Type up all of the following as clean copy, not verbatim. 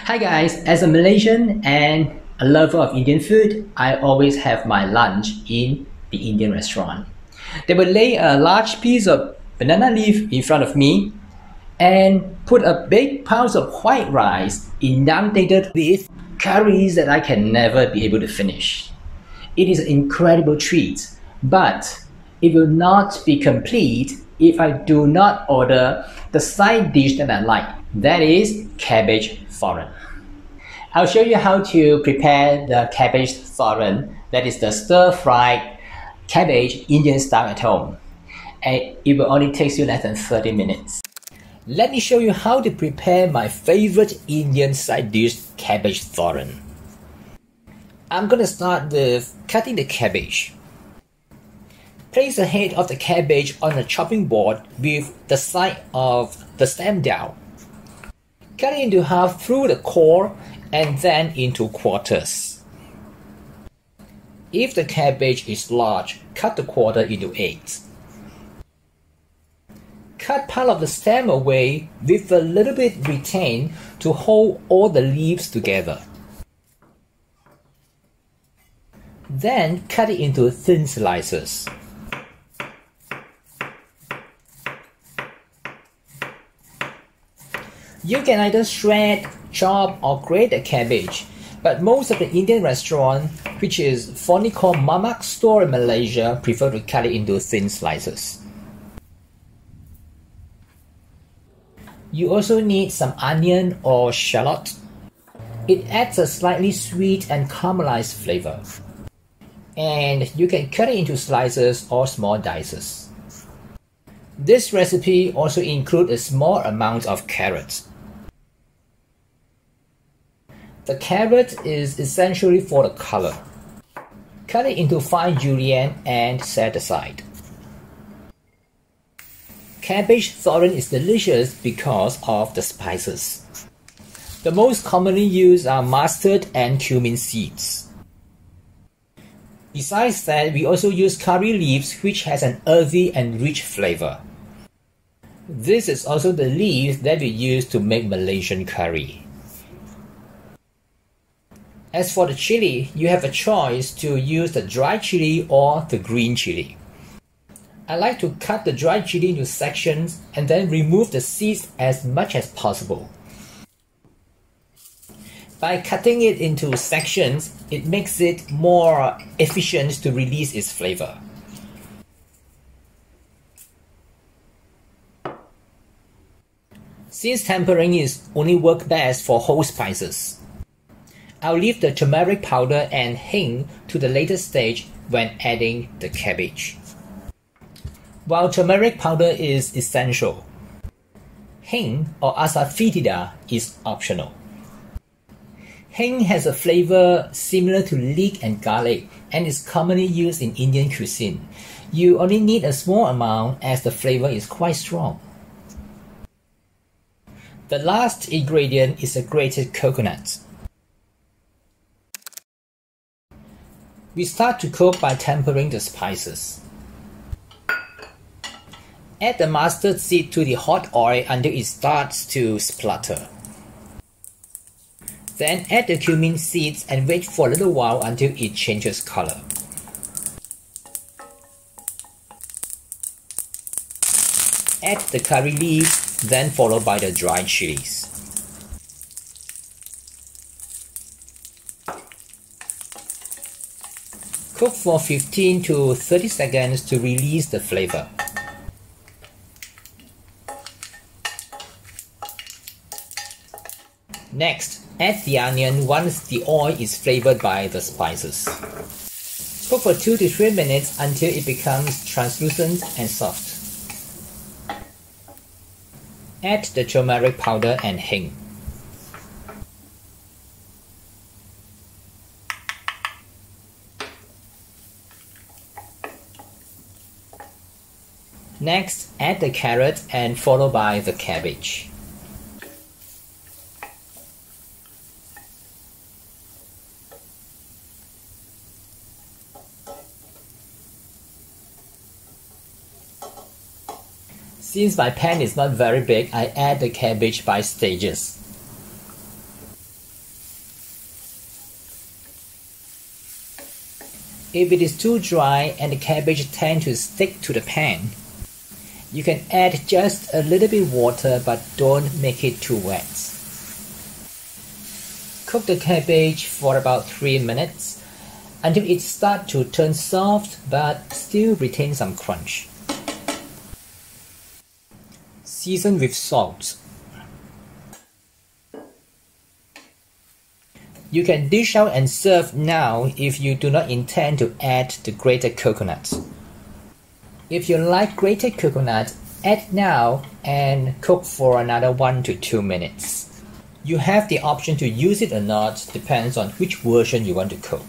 Hi guys, as a Malaysian and a lover of Indian food, I always have my lunch in the Indian restaurant. They would lay a large piece of banana leaf in front of me and put a big pound of white rice inundated with curries that I can never be able to finish. It is an incredible treat, but it will not be complete if I do not order the side dish that I like, that is cabbage thoran. I'll show you how to prepare the cabbage thoran, that is the stir-fried cabbage Indian style at home. And it will only take you less than 30 minutes. Let me show you how to prepare my favorite Indian side dish, cabbage thoran. I'm gonna start with cutting the cabbage. Place the head of the cabbage on a chopping board with the side of the stem down. Cut it into half through the core and then into quarters. If the cabbage is large, cut the quarter into 8. Cut part of the stem away with a little bit retained to hold all the leaves together. Then cut it into thin slices. You can either shred, chop or grate the cabbage, but most of the Indian restaurant, which is fondly called mamak store in Malaysia, prefer to cut it into thin slices. You also need some onion or shallot. It adds a slightly sweet and caramelized flavor. And you can cut it into slices or small dices. This recipe also includes a small amount of carrots. The carrot is essentially for the color. Cut it into fine julienne and set aside. Cabbage thoran is delicious because of the spices. The most commonly used are mustard and cumin seeds. Besides that, we also use curry leaves, which has an earthy and rich flavor. This is also the leaf that we use to make Malaysian curry. As for the chili, you have a choice to use the dry chili or the green chili. I like to cut the dry chili into sections and then remove the seeds as much as possible. By cutting it into sections, it makes it more efficient to release its flavor. Since tempering is only work best for whole spices, I'll leave the turmeric powder and hing to the later stage when adding the cabbage. While turmeric powder is essential, hing or asafoetida is optional. Hing has a flavor similar to leek and garlic and is commonly used in Indian cuisine. You only need a small amount as the flavor is quite strong. The last ingredient is a grated coconut. We start to cook by tempering the spices. Add the mustard seed to the hot oil until it starts to splutter. Then add the cumin seeds and wait for a little while until it changes color. Add the curry leaves, then followed by the dried chilies. Cook for 15 to 30 seconds to release the flavor. Next, add the onion once the oil is flavored by the spices. Cook for 2 to 3 minutes until it becomes translucent and soft. Add the turmeric powder and hing. Next, add the carrot and followed by the cabbage. Since my pan is not very big, I add the cabbage by stages. If it is too dry and the cabbage tends to stick to the pan, you can add just a little bit water but don't make it too wet. Cook the cabbage for about 3 minutes until it starts to turn soft but still retain some crunch. Season with salt. You can dish out and serve now if you do not intend to add the grated coconut. If you like grated coconut, add now and cook for another 1 to 2 minutes. You have the option to use it or not, depends on which version you want to cook.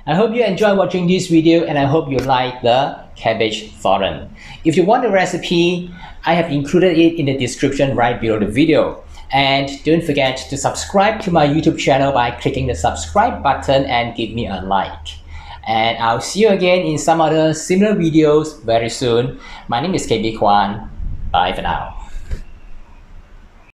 I hope you enjoyed watching this video and I hope you like the cabbage thoren. If you want the recipe, I have included it in the description right below the video. And don't forget to subscribe to my YouTube channel by clicking the subscribe button and give me a like. And I'll see you again in some other similar videos very soon. My name is KB Kwan. Bye for now.